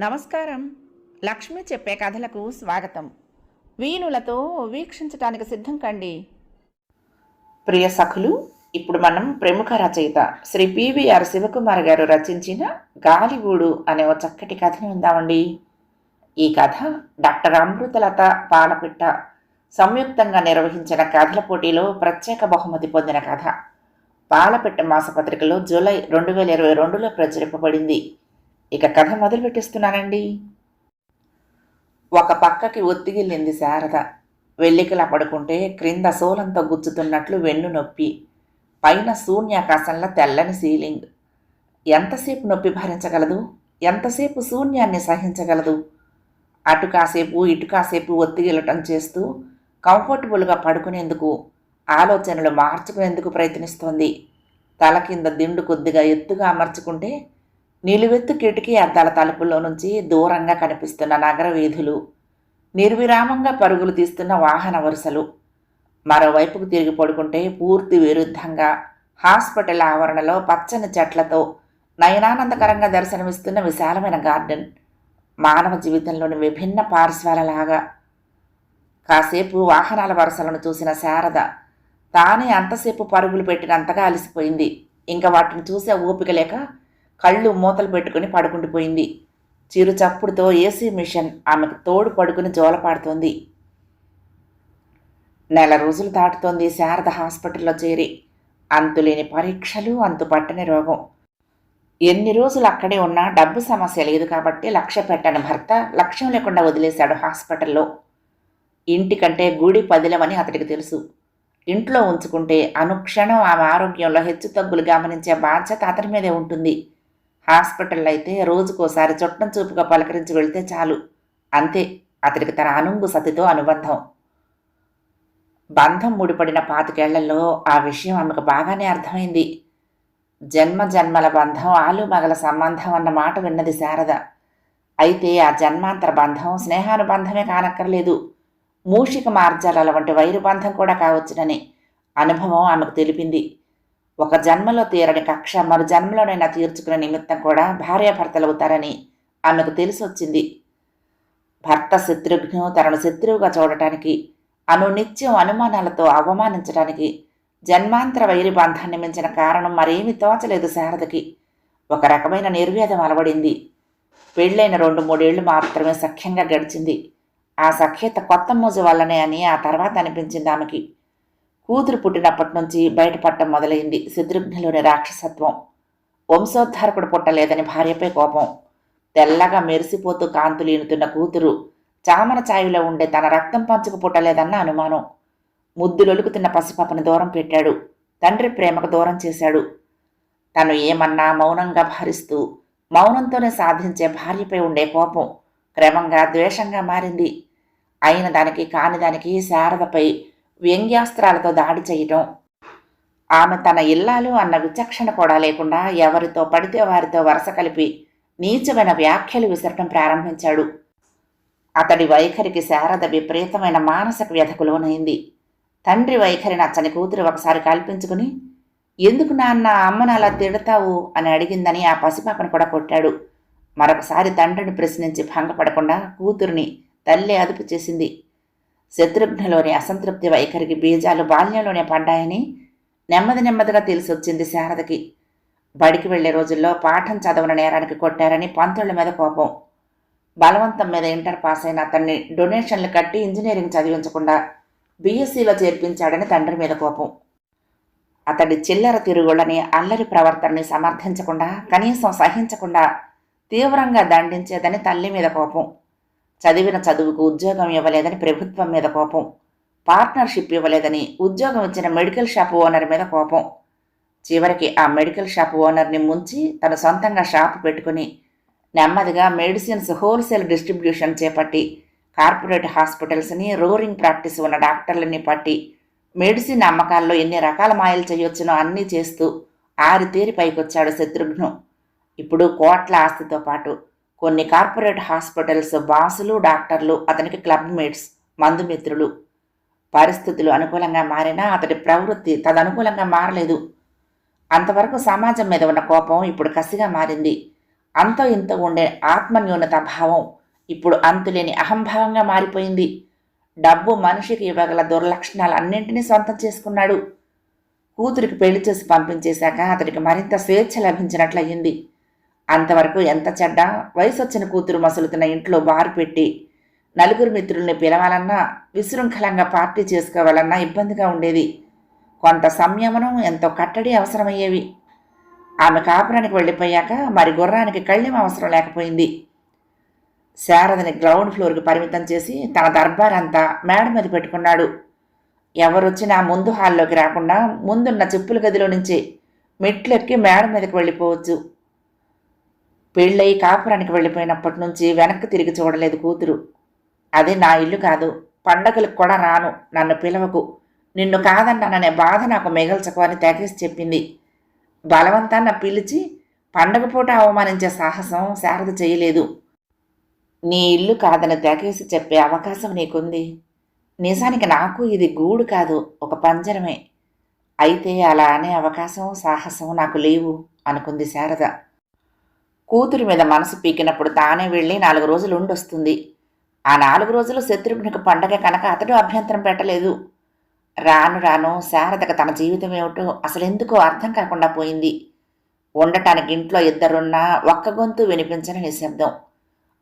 నమస్కారం. లక్ష్మి చెప్పే కథలకు స్వాగతం. వీణులతో వీక్షించటానికి సిద్ధం కండి. ప్రియ సఖులు, ఇప్పుడు మనం ప్రముఖ రచయిత శ్రీ పివిఆర్ శివకుమార్ గారు రచించిన గాలిగూడు అనే ఓ చక్కటి కథని ఉందామండి. ఈ కథ డాక్టర్ అమృతలత పాలపిట్ట సంయుక్తంగా నిర్వహించిన కథల పోటీలో ప్రత్యేక బహుమతి పొందిన కథ. పాలపిట్ట మాసపత్రికలో జూలై 2022లో ప్రచురింపబడింది. ఇక కథ మొదలు పెట్టిస్తున్నానండి. ఒక పక్కకి ఒత్తిగిల్లింది శారద. వెల్లికలా పడుకుంటే క్రింద సోలంతో గుచ్చుతున్నట్లు వెన్ను నొప్పి, పైన శూన్యాకాశంలో తెల్లని సీలింగ్. ఎంతసేపు నొప్పి భరించగలదు? ఎంతసేపు శూన్యాన్ని సహించగలదు? అటు కాసేపు ఇటు కాసేపు ఒత్తిగిల్లటం చేస్తూ కంఫర్టబుల్గా పడుకునేందుకు, ఆలోచనలు మార్చుకునేందుకు ప్రయత్నిస్తోంది. తల కింద దిండు కొద్దిగా ఎత్తుగా అమర్చుకుంటే నిలువెత్తు కిటికీ అద్దాల తలుపుల్లో నుంచి దూరంగా కనిపిస్తున్న నగర వీధులు, నిర్విరామంగా పరుగులు తీస్తున్న వాహన వరుసలు. మరోవైపుకు తిరిగి పడుకుంటే పూర్తి విరుద్ధంగా హాస్పిటల్ ఆవరణలో పచ్చని చెట్లతో నయనానందకరంగా దర్శనమిస్తున్న విశాలమైన గార్డెన్. మానవ జీవితంలోని విభిన్న పార్శ్వాలలాగా. కాసేపు వాహనాల వరుసలను చూసిన శారద తానే అంతసేపు పరుగులు పెట్టినంతగా అలసిపోయింది. ఇంకా వాటిని చూసే ఓపిక లేక కళ్ళు మూతలు పెట్టుకుని పడుకుండిపోయింది. చిరు చప్పుడుతో ఏసీ మిషన్ ఆమెకు తోడు పడుకుని జోలపాడుతోంది. నెల రోజులు దాటుతోంది శారద హాస్పిటల్లో చేరి. అంతులేని పరీక్షలు, అంతుపట్టని రోగం. ఎన్ని రోజులు అక్కడే ఉన్నా డబ్బు సమస్య లేదు కాబట్టి లక్ష్య పెట్టని భర్త లక్ష్యం లేకుండా వదిలేశాడు హాస్పిటల్లో. ఇంటికంటే గుడి పదిలమని అతడికి తెలుసు. ఇంట్లో ఉంచుకుంటే అనుక్షణం ఆమె ఆరోగ్యంలో హెచ్చుతగ్గులు గమనించే బాధ్యత అతని మీదే ఉంటుంది. హాస్పిటల్లో అయితే రోజుకోసారి చుట్టం చూపుగా పలకరించి వెళితే చాలు. అంతే అతడికి తన అనుంగు సతితో అనుబంధం. బంధం ముడిపడిన 25 ఏళ్లలో ఆ విషయం ఆమెకు బాగానే అర్థమైంది. జన్మ జన్మల బంధం, ఆలుమగల సంబంధం అన్న మాట విన్నది శారద. అయితే ఆ జన్మాంతర బంధం స్నేహానుబంధమే కానక్కర్లేదు, మూషిక మార్జాల వంటి వైరుబంధం కూడా కావచ్చునని అనుభవం ఆమెకు తెలిపింది. ఒక జన్మలో తీరని కక్ష మరు జన్మలోనైనా తీర్చుకునే నిమిత్తం కూడా భార్యాభర్తలవుతారని ఆమెకు తెలిసొచ్చింది. భర్త శత్రుఘ్ను తనను శత్రువుగా చూడటానికి, నిత్యం అనుమానాలతో అవమానించడానికి జన్మాంతర వైరి బంధాన్ని మించిన కారణం మరేమీ తోచలేదు శారదకి. ఒక రకమైన నిర్వేదం అలవడింది. పెళ్ళైన 2-3 ఏళ్లు మాత్రమే సఖ్యంగా గడిచింది. ఆ సఖ్యత కొత్త మోజు వల్లనే అని ఆ తర్వాత అనిపించింది ఆమెకి. కూతురు పుట్టినప్పటి నుంచి బయటపడటం మొదలైంది శత్రుఘ్నులోని రాక్షసత్వం. వంశోద్ధారకుడు పుట్టలేదని భార్యపై కోపం. తెల్లగా మెరిసిపోతూ కాంతులీనుతున్న కూతురు చామన ఛాయలో ఉండే తన రక్తం పంచుకు పుట్టలేదన్న అనుమానం. ముద్దులొలుకుతున్న పసిపాపను దూరం పెట్టాడు. తండ్రి ప్రేమకు దూరం చేశాడు. తను ఏమన్నా మౌనంగా భరిస్తూ మౌనంతోనే సాధించే భార్యపై ఉండే కోపం క్రమంగా ద్వేషంగా మారింది. అయిన దానికి కాని దానికి శారదపై వ్యంగ్యాస్త్రాలతో దాడి చేయటం, ఆమె తన ఇల్లాలు అన్న విచక్షణ కూడా లేకుండా ఎవరితో పడితే వారితో వరుస కలిపి నీచమైన వ్యాఖ్యలు విసరటం ప్రారంభించాడు. అతడి వైఖరికి శారద విపరీతమైన మానసిక వ్యధకు లోనైంది. తండ్రి వైఖరి నచ్చని కూతురు ఒకసారి కల్పించుకుని, ఎందుకు నాన్న అమ్మను అలా తిడతావు అని అడిగిందని ఆ పసిపాపను కూడా కొట్టాడు. మరొకసారి తండ్రిని ప్రశ్నించి భంగపడకుండా కూతురిని తల్లి అదుపు చేసింది. శత్రుఘ్నులోని అసంతృప్తి వైఖరికి బీజాలు బాల్యంలోనే పడ్డాయని నెమ్మదిగా తెలిసొచ్చింది శారదకి. బడికి వెళ్లే రోజుల్లో పాఠం చదవని నేరానికి కొట్టారని 19 మీద కోపం. బలవంతం మీద ఇంటర్ పాస్ అయిన అతన్ని డొనేషన్లు కట్టి ఇంజనీరింగ్ చదివించకుండా బీఎస్సీలో చేర్పించాడని తండ్రి మీద కోపం. అతడి చిల్లర తిరుగుళ్ళని, అల్లరి ప్రవర్తనని సమర్థించకుండా, కనీసం సహించకుండా తీవ్రంగా దండించేదని తల్లి మీద కోపం. చదివిన చదువుకు ఉద్యోగం ఇవ్వలేదని ప్రభుత్వం మీద కోపం. పార్ట్నర్షిప్ ఇవ్వలేదని ఉద్యోగం ఇచ్చిన మెడికల్ షాప్ ఓనర్ మీద కోపం. చివరికి ఆ మెడికల్ షాప్ ఓనర్ని ముంచి తన సొంతంగా షాపు పెట్టుకుని నెమ్మదిగా మెడిసిన్స్ హోల్సేల్ డిస్ట్రిబ్యూషన్ చేపట్టి కార్పొరేట్ హాస్పిటల్స్ని, రోరింగ్ ప్రాక్టీస్ ఉన్న డాక్టర్లని పట్టి మెడిసిన్ అమ్మకాల్లో ఎన్ని రకాల మాయలు చేయొచ్చునో అన్నీ చేస్తూ ఆరితేరి పైకొచ్చాడు శత్రుఘ్ను. ఇప్పుడు కోట్ల ఆస్తితో పాటు కొన్ని కార్పొరేట్ హాస్పిటల్స్ బాసులు, డాక్టర్లు అతనికి క్లబ్ మేట్స్, మందుమిత్రులు. పరిస్థితులు అనుకూలంగా మారినా అతడి ప్రవృత్తి తదనుకూలంగా మారలేదు. అంతవరకు సమాజం మీద ఉన్న కోపం ఇప్పుడు కసిగా మారింది. అంతో ఇంత ఉండే ఆత్మన్యూనత భావం ఇప్పుడు అంతులేని అహంభావంగా మారిపోయింది. డబ్బు మనిషికి ఇవ్వగల దుర్లక్షణాలన్నింటినీ సొంతం చేసుకున్నాడు. కూతురికి పెళ్లి చేసి పంపించేశాక అతడికి మరింత స్వేచ్ఛ లభించినట్లయింది. అంతవరకు ఎంత చెడ్డ, వయసొచ్చిన కూతురు మసులుతున్న ఇంట్లో బారు పెట్టి నలుగురు మిత్రుల్ని పిలవాలన్నా, విశృంఖలంగా పార్టీ చేసుకోవాలన్నా ఇబ్బందిగా ఉండేది. కొంత సంయమనం, ఎంతో కట్టడి అవసరమయ్యేవి. ఆమె కాపురానికి వెళ్ళిపోయాక మరి గుర్రానికి కళ్ళెం అవసరం లేకపోయింది. శారదని గ్రౌండ్ ఫ్లోర్కి పరిమితం చేసి తన దర్బారంతా మేడ మీద పెట్టుకున్నాడు. ఎవరొచ్చినా ముందు హాల్లోకి రాకుండా ముందున్న చెప్పుల గదిలో నుంచి మెట్లెక్కి మేడ మీదకి వెళ్ళిపోవచ్చు. పెళ్ళయి కాపురానికి వెళ్ళిపోయినప్పటి నుంచి వెనక్కి తిరిగి చూడలేదు కూతురు. అది నా ఇల్లు కాదు, పండగలకు కూడా రాను, నన్ను పిలవకు, నిన్ను కాదన్నాననే బాధ నాకు మిగల్చకు అని తెగేసి చెప్పింది. బలవంతాన్న పిలిచి పండగ పూట అవమానించే సాహసం శారద చేయలేదు. నీ ఇల్లు కాదని తెగేసి చెప్పే అవకాశం నీకుంది. నిజానికి నాకు ఇది గూడు కాదు, ఒక పంజరమే. అయితే అలా అనే అవకాశం, సాహసం నాకు లేవు అనుకుంది శారద. కూతురి మీద మనసు పీకినప్పుడు తానే వెళ్ళి 4 రోజులు ఉండొస్తుంది. ఆ 4 రోజులు శత్రుఘ్నికి పండగ కనుక అతడు అభ్యంతరం పెట్టలేదు. రాను రాను శారదకు తన జీవితం ఏమిటో అసలెందుకో అర్థం కాకుండా పోయింది. ఉండటానికి ఇంట్లో ఇద్దరున్నా ఒక్క గొంతు వినిపించని నిశ్శబ్దం.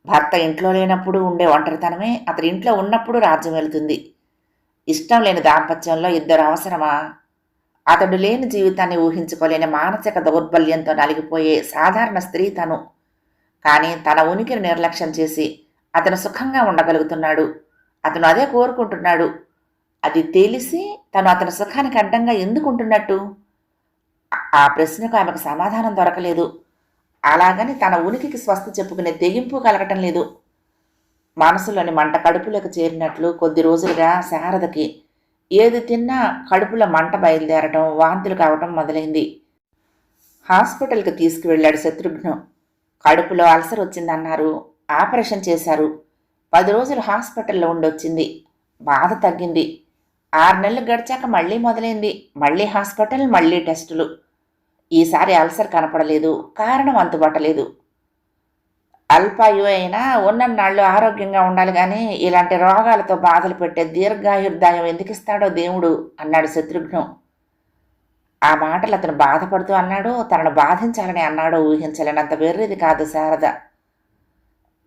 భర్త ఇంట్లో లేనప్పుడు ఉండే ఒంటరితనమే అతడి ఇంట్లో ఉన్నప్పుడు రాజ్యం వెళుతుంది. ఇష్టం లేని దాంపత్యంలో ఇద్దరు అవసరమా? అతడు లేని జీవితాన్ని ఊహించుకోలేని మానసిక దౌర్బల్యంతో నలిగిపోయే సాధారణ స్త్రీ తను. కానీ తన ఉనికిని నిర్లక్ష్యం చేసి అతను సుఖంగా ఉండగలుగుతున్నాడు. అతను అదే కోరుకుంటున్నాడు. అది తెలిసి తను అతని సుఖానికి అడ్డంగా ఎందుకుంటున్నట్టు? ఆ ప్రశ్నకు ఆమెకు సమాధానం దొరకలేదు. అలాగని తన ఉనికికి స్వస్థ చెప్పుకునే తెగింపు కలగటం లేదు. మనసులోని మంట కడుపులోకి చేరినట్లు కొద్ది రోజులుగా శారదకి ఏది తిన్నా కడుపులో మంట బయలుదేరటం, వాంతులు కావటం మొదలైంది. హాస్పిటల్కి తీసుకువెళ్ళాడు శత్రుఘ్నం. కడుపులో అల్సర్ వచ్చిందన్నారు. ఆపరేషన్ చేశారు. 10 రోజులు హాస్పిటల్లో ఉండొచ్చింది. బాధ తగ్గింది. 6 నెలలు గడిచాక మళ్ళీ మొదలైంది. మళ్ళీ హాస్పిటల్, మళ్ళీ టెస్టులు. ఈసారి అల్సర్ కనపడలేదు. కారణం అంతుబట్టలేదు. అల్పాయు అయినా ఉన్నన్నాళ్ళు ఆరోగ్యంగా ఉండాలి కానీ ఇలాంటి రోగాలతో బాధలు పెట్టే దీర్ఘాయుర్దాయం ఎందుకు ఇస్తాడో దేవుడు అన్నాడు శత్రుఘ్నం. ఆ మాటలు అతను బాధపడుతూ అన్నాడో, తనను బాధించాలని అన్నాడో ఊహించలేనంత వెర్రిది కాదు శారద.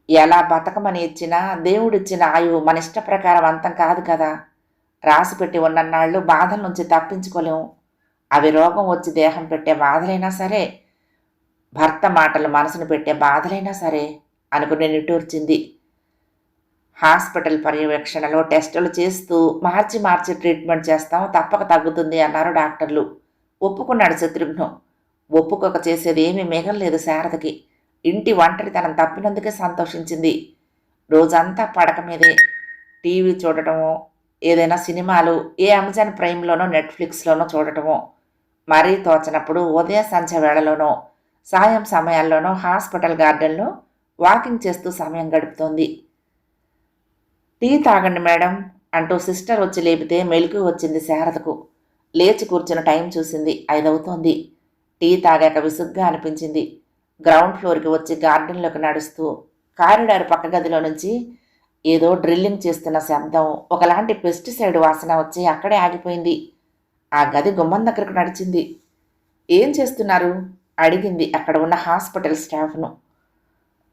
ఎలా బతకమని ఇచ్చినా దేవుడిచ్చిన ఆయువు మన ఇష్ట ప్రకారం అంతం కాదు కదా. రాసిపెట్టి ఉన్నన్నాళ్ళు బాధల నుంచి తప్పించుకోలేము. అవి రోగం వచ్చి దేహం పెట్టే బాధలైనా సరే, భర్త మాటలు మనసును పెట్టే బాధలైనా సరే అనుకుని నిట్టూర్చింది. హాస్పిటల్ పర్యవేక్షణలో టెస్టులు చేస్తూ మార్చి మార్చి ట్రీట్మెంట్ చేస్తాం, తప్పక తగ్గుతుంది అన్నారు డాక్టర్లు. ఒప్పుకున్నాడు శత్రుఘ్నం. ఒప్పుకోక చేసేది ఏమీ మిగలలేదు శారదకి. ఇంటి ఒంటరితనం తప్పినందుకే సంతోషించింది. రోజంతా పడక మీదే టీవీ చూడటమో, ఏదైనా సినిమాలు ఏ అమెజాన్ ప్రైమ్లోనో నెట్ఫ్లిక్స్లోనో చూడటమో, మరీ తోచనప్పుడు ఉదయ సంధ్య వేళలోనో సాయం సమయాల్లోనో హాస్పిటల్ గార్డెన్లో వాకింగ్ చేస్తూ సమయం గడుపుతోంది. టీ తాగండి మేడం అంటూ సిస్టర్ వచ్చి లేపితే మెలకు వచ్చింది శారదకు. లేచి కూర్చున్న టైం చూసింది. 5 అవుతోంది. టీ తాగాక విసుగ్గా అనిపించింది. గ్రౌండ్ ఫ్లోర్కి వచ్చి గార్డెన్లోకి నడుస్తూ కారిడార్ పక్క గదిలో నుంచి ఏదో డ్రిల్లింగ్ చేస్తున్న శబ్దం, ఒకలాంటి పెస్టిసైడ్ వాసన వచ్చి అక్కడే ఆగిపోయింది. ఆ గది గుమ్మం దగ్గరకు నడిచింది. ఏం చేస్తున్నారు అడిగింది అక్కడ ఉన్న హాస్పిటల్ స్టాఫ్ను.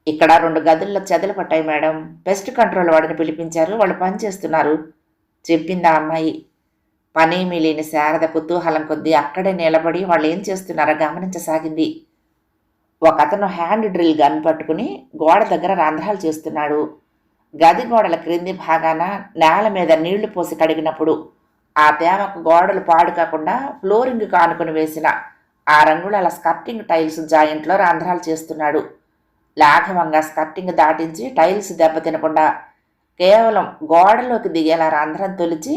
ఇక్కడ 2 గదుల్లో చెదలు పట్టాయి మేడం, పెస్ట్ కంట్రోల్ వాడిని పిలిపించారు, వాళ్ళు పనిచేస్తున్నారు చెప్పింది ఆ అమ్మాయి. పనేమీ లేని శారద కుతూహలం కొద్దీ అక్కడే నిలబడి వాళ్ళు ఏం చేస్తున్నారో గమనించసాగింది. ఒకతను హ్యాండ్ డ్రిల్ గన్ పట్టుకుని గోడ దగ్గర రంధ్రాలు చేస్తున్నాడు. గది గోడల క్రింది భాగాన నేల మీద నీళ్లు పోసి కడిగినప్పుడు ఆ తేమకు గోడలు పాడు కాకుండా ఫ్లోరింగ్ కానుకొని వేసిన 6 అంగుళాల స్కర్టింగ్ టైల్స్ జాయింట్లో రంధ్రాలు చేస్తున్నాడు. లాఘవంగా స్కర్టింగ్ దాటించి టైల్స్ దెబ్బతినకుండా కేవలం గోడలోకి దిగేలా రంధ్రం తొలిచి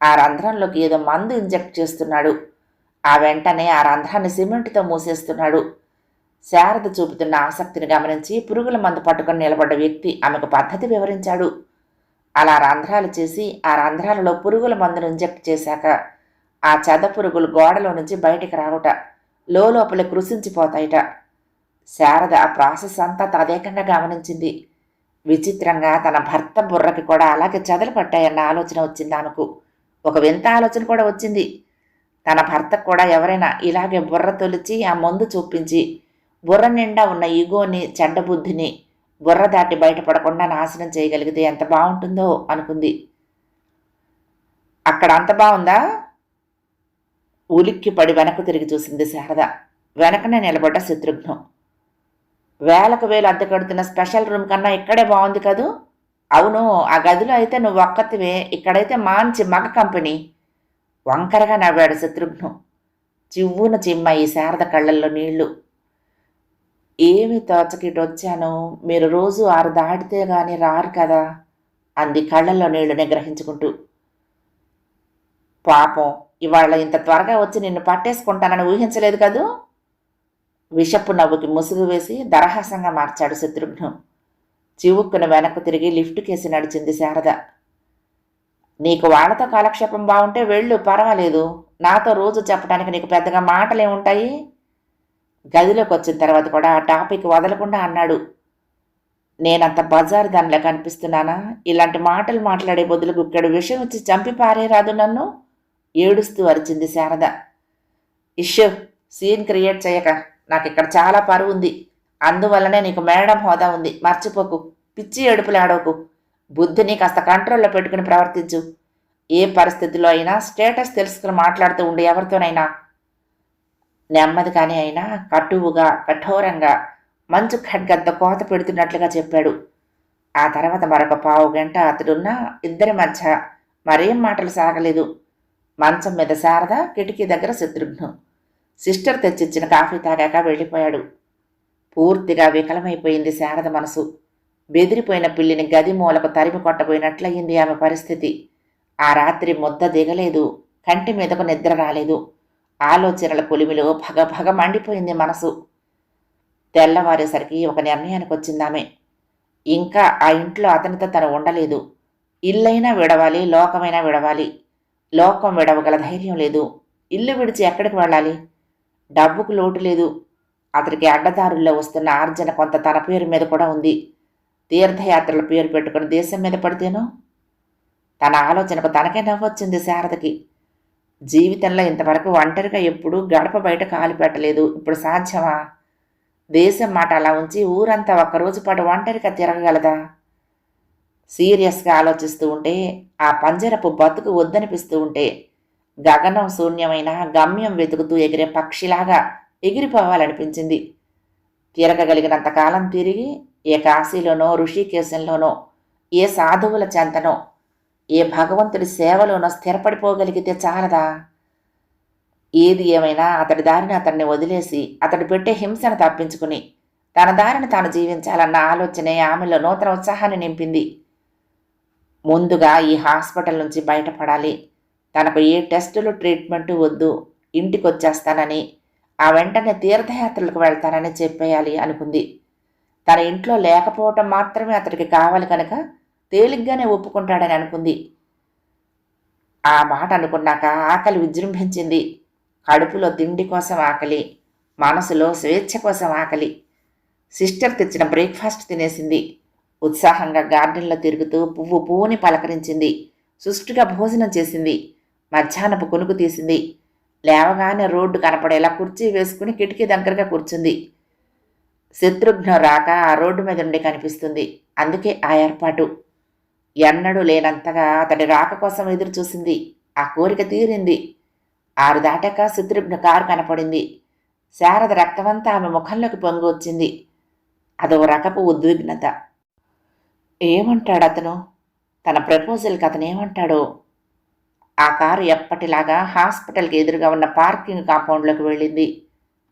ఆ రంధ్రంలోకి ఏదో మందు ఇంజెక్ట్ చేస్తున్నాడు. ఆ వెంటనే ఆ రంధ్రాన్ని సిమెంట్తో మూసేస్తున్నాడు. శారద చూపుతున్న ఆసక్తిని గమనించి పురుగుల మందు పట్టుకొని నిలబడ్డ వ్యక్తి ఆమెకు పద్ధతి వివరించాడు. అలా రంధ్రాలు చేసి ఆ రంధ్రాలలో పురుగుల మందును ఇంజెక్ట్ చేశాక ఆ చెద పురుగులు గోడలో నుంచి బయటికి రావుట, లోపల కృషించిపోతాయిట. శారద ఆ ప్రాసెస్ అంతా తదేకంగా గమనించింది. విచిత్రంగా తన భర్త బుర్రకి కూడా అలాగే చెదలు పట్టాయన్న ఆలోచన వచ్చింది ఆమెకు. ఒక వింత ఆలోచన కూడా వచ్చింది. తన భర్తకు కూడా ఎవరైనా ఇలాగే బుర్ర తొలిచి ఆ మందు చూపించి బుర్ర నిండా ఉన్న ఈగోని, చెడ్డ బుద్ధిని బుర్ర దాటి బయటపడకుండా నాశనం చేయగలిగితే ఎంత బాగుంటుందో అనుకుంది. అక్కడ అంత బాగుందా? ఉలిక్కి పడి వెనక్కు తిరిగి చూసింది శారద. వెనకనే నిలబడ్డ శత్రుఘ్నం. వేలకు వేలు అద్దె కడుతున్న స్పెషల్ రూమ్ కన్నా ఇక్కడే బాగుంది కదూ? అవును, ఆ గదిలో అయితే నువ్వు ఒక్కతివే, ఇక్కడైతే మంచి మగ కంపెనీ. వంకరగా నవ్వాడు శత్రుఘ్నం. చివ్వున చిమ్మాయి శారద కళ్ళల్లో నీళ్లు. ఏమి తోచకిటొచ్చాను, మీరు రోజు 6 దాటితే గాని రారు కదా అంది కళ్ళల్లో నీళ్లు నిగ్రహించుకుంటూ. పాపం, ఇవాళ ఇంత త్వరగా వచ్చి నిన్ను పట్టేసుకుంటానని ఊహించలేదు కదూ? విషపు నవ్వుకి ముసుగు వేసి దరహాసంగా మార్చాడు శత్రుఘ్నం. చివుక్కున వెనక్కు తిరిగి లిఫ్ట్ కేసి నడిచింది శారద. నీకు వాళ్ళతో కాలక్షేపం బాగుంటే వెళ్ళు, పర్వాలేదు. నాతో రోజు చెప్పడానికి నీకు పెద్దగా మాటలేముంటాయి? గదిలోకి వచ్చిన తర్వాత కూడా ఆ టాపిక్ వదలకుండా అన్నాడు. నేనంత బజారు దానిలా కనిపిస్తున్నానా? ఇలాంటి మాటలు మాట్లాడే బదులు గుక్కెడు విషయం వచ్చి చంపి పారేరాదు నన్ను? ఏడుస్తూ అరిచింది శారద. ఇష్యూ, సీన్ క్రియేట్ చేయక. నాకు ఇక్కడ చాలా పరువు ఉంది. అందువల్లనే నీకు మేడం హోదా ఉంది, మర్చిపోకు. పిచ్చి ఏడుపులాడోకు. బుద్ధిని కాస్త కంట్రోల్లో పెట్టుకుని ప్రవర్తించు. ఏ పరిస్థితిలో అయినా స్టేటస్ తెలుసుకుని మాట్లాడుతూ ఉండి ఎవరితోనైనా. నెమ్మదిగానే అయినా కటువుగా, కఠోరంగా, మంచు ఖడ్గంతో కోత పెడుతున్నట్లుగా చెప్పాడు. ఆ తర్వాత మరొక పావు గంట అతడున్న ఇద్దరి మధ్య మరేం మాటలు సాగలేదు. మంచం మీద శారద, కిటికీ దగ్గర శత్రుఘ్నం. సిస్టర్ తెచ్చిచ్చిన కాఫీ తాగాక వెళ్ళిపోయాడు. పూర్తిగా వికలమైపోయింది శారద మనసు. బెదిరిపోయిన పిల్లిని గది మూలకు తరిమి కొట్టబోయినట్లయింది ఆమె పరిస్థితి. ఆ రాత్రి ముద్ద దిగలేదు, కంటి మీదకు నిద్ర రాలేదు. ఆలోచనల కొలిమిలో భగభగ మండిపోయింది మనసు. తెల్లవారేసరికి ఒక నిర్ణయానికి వచ్చిందామె. ఇంకా ఆ ఇంట్లో అతనితో తను ఉండలేదు. ఇల్లైనా విడవాలి, లోకమైనా విడవాలి. లోకం విడవగల ధైర్యం లేదు. ఇల్లు విడిచి ఎక్కడికి వెళ్ళాలి? డబ్బుకు లోటు లేదు. అతడికి అడ్డదారుల్లో వస్తున్న ఆర్జన కొంత తన పేరు మీద కూడా ఉంది. తీర్థయాత్రల పేరు పెట్టుకుని దేశం మీద పడితేనో? తన ఆలోచనకు తనకే నవ్వొచ్చింది శారదకి. జీవితంలో ఇంతవరకు ఒంటరిగా ఎప్పుడూ గడప బయట కాలు పెట్టలేదు. ఇప్పుడు సాధ్యమా? దేశం మాట అలా ఉంచి ఊరంతా ఒక్కరోజు పాటు ఒంటరిగా తిరగగలదా? సీరియస్గా ఆలోచిస్తూ ఉంటే, ఆ పంజరపు బతుకు వద్దనిపిస్తూ ఉంటే, గగనం శూన్యమైన గమ్యం వెతుకుతూ ఎగిరే పక్షిలాగా ఎగిరిపోవాలనిపించింది. తిరగగలిగినంతకాలం తిరిగి ఏ కాశీలోనో, ఋషికేశంలోనో, ఏ సాధువుల చెంతనో, ఏ భగవంతుడి సేవలోనో స్థిరపడిపోగలిగితే చాలదా? ఏది ఏమైనా అతడి దారిని అతన్ని వదిలేసి, అతడు పెట్టే హింసను తప్పించుకుని తన దారిని తాను జీవించాలన్న ఆలోచనే ఆమెలో నూతన ఉత్సాహాన్ని నింపింది. ముందుగా ఈ హాస్పిటల్ నుంచి బయటపడాలి. తనకు ఏ టెస్టులు, ట్రీట్మెంటు వద్దు. ఇంటికొచ్చేస్తానని, ఆ వెంటనే తీర్థయాత్రలకు వెళ్తానని చెప్పేయాలి అనుకుంది. తన ఇంట్లో లేకపోవటం మాత్రమే అతడికి కావాలి కనుక తేలిగ్గానే ఒప్పుకుంటాడని అనుకుంది. ఆ మాట అనుకున్నాక ఆకలి విజృంభించింది. కడుపులో తిండి కోసం ఆకలి, మనసులో స్వేచ్ఛ కోసం ఆకలి. సిస్టర్ తెచ్చిన బ్రేక్ఫాస్ట్ తినేసింది. ఉత్సాహంగా గార్డెన్లో తిరుగుతూ పువ్వు పువ్వుని పలకరించింది. సుష్టుగా భోజనం చేసింది. మధ్యాహ్నపు కొనుకు తీసింది. లేవగానే రోడ్డు కనపడేలా కుర్చీ వేసుకుని కిటికీ దగ్గరగా కూర్చుంది. శత్రుఘ్నం రాక ఆ రోడ్డు మీద ఉండి కనిపిస్తుంది. అందుకే ఆ ఏర్పాటు. ఎన్నడూ లేనంతగా అతడి రాక కోసం ఎదురు చూసింది. ఆ కోరిక తీరింది. 6 దాటాక శత్రుఘ్న కారు కనపడింది. శారద రక్తమంతా ఆమె ముఖంలోకి పొంగి వచ్చింది. అదో రకపు ఉద్విగ్నత. ఏమంటాడు అతను? తన ప్రపోజల్కి అతను ఏమంటాడో? ఆ కారు ఎప్పటిలాగా హాస్పిటల్కి ఎదురుగా ఉన్న పార్కింగ్ కాంపౌండ్లోకి వెళ్ళింది.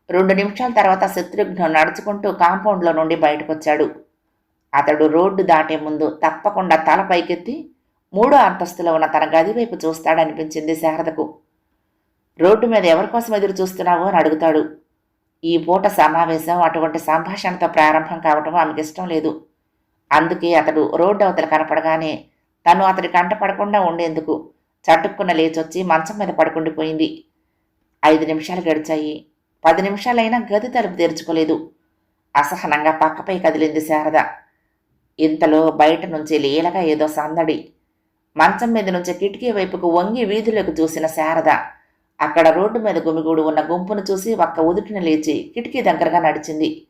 2 నిమిషాల తర్వాత శత్రుఘ్నం నడుచుకుంటూ కాంపౌండ్లో నుండి బయటకొచ్చాడు. అతడు రోడ్డు దాటే ముందు తప్పకుండా తల పైకెత్తి 3వ అంతస్తులో ఉన్న తన గది వైపు చూస్తాడనిపించింది శారదకు. రోడ్డు మీద ఎవరికోసం ఎదురు చూస్తున్నావో అని అడుగుతాడు. ఈ పూట సమావేశం అటువంటి సంభాషణతో ప్రారంభం కావటం ఆమెకి ఇష్టం లేదు. అందుకే అతడు రోడ్డు అవతల కనపడగానే తను అతడి కంట పడకుండా ఉండేందుకు చటుక్కున లేచొచ్చి మంచం మీద పడుకుండిపోయింది. 5 నిమిషాలు గడిచాయి. 10 నిమిషాలైనా గది తలుపు తెరుచుకోలేదు. అసహనంగా పక్కపై కదిలింది శారద. ఇంతలో బయట నుంచి లీలగా ఏదో సందడి. మంచం మీద నుంచి కిటికీ వైపుకు వంగి వీధిలోకి చూసిన శారద అక్కడ రోడ్డు మీద గుమిగూడు ఉన్న గుంపును చూసి ఒక్క ఉదుటిన లేచి కిటికీ దగ్గరగా నడిచింది.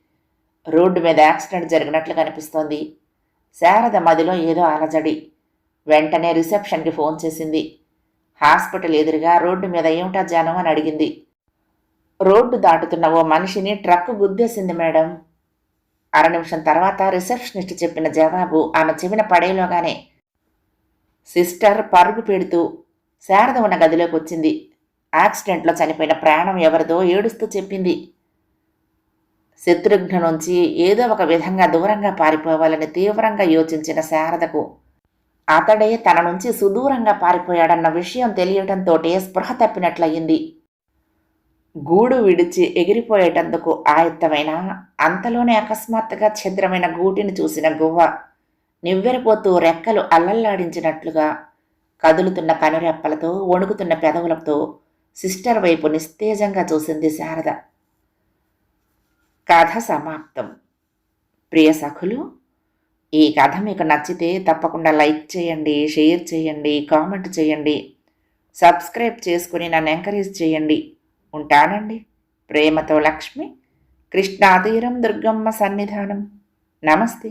రోడ్డు మీద యాక్సిడెంట్ జరిగినట్లు కనిపిస్తోంది. శారద మదిలో ఏదో అలజడి. వెంటనే రిసెప్షన్కి ఫోన్ చేసింది. హాస్పిటల్ ఎదురుగా రోడ్డు మీద ఏమిటా జనం అని అడిగింది. రోడ్డు దాటుతున్న ఓ మనిషిని ట్రక్కు గుద్దేసింది మేడం. అర నిమిషం తర్వాత రిసెప్షనిస్ట్ చెప్పిన జవాబు ఆమె చెవిన పడేలోగానే సిస్టర్ పరుగు పెడుతూ శారద ఉన్న గదిలోకి వచ్చింది. యాక్సిడెంట్లో చనిపోయిన ప్రాణం ఎవరిదో ఏడుస్తూ చెప్పింది. శత్రుఘ్న నుంచి ఏదో ఒక విధంగా దూరంగా పారిపోవాలని తీవ్రంగా యోచించిన శారదకు అతడే తన నుంచి సుదూరంగా పారిపోయాడన్న విషయం తెలియటంతోటే స్పృహ తప్పినట్లయింది. గూడు విడిచి ఎగిరిపోయేటందుకు ఆయత్తమైన అంతలోనే అకస్మాత్తుగా ఛిద్రమైన గూటిని చూసిన గువ్వ నివ్వెరపోతూ రెక్కలు అల్లల్లాడించినట్లుగా కదులుతున్న కనురెప్పలతో వణుకుతున్న పెదవులతో సిస్టర్ వైపు నిస్తేజంగా చూసింది శారద. కథ సమాప్తం. ప్రియ సఖులు, ఈ కథ మీకు నచ్చితే తప్పకుండా లైక్ చేయండి, షేర్ చేయండి, కామెంట్ చేయండి, సబ్స్క్రైబ్ చేసుకుని నన్ను ఎంకరేజ్ చేయండి. ఉంటానండి. ప్రేమతో లక్ష్మి. కృష్ణాతీరం దుర్గమ్మ సన్నిధానం. నమస్తే.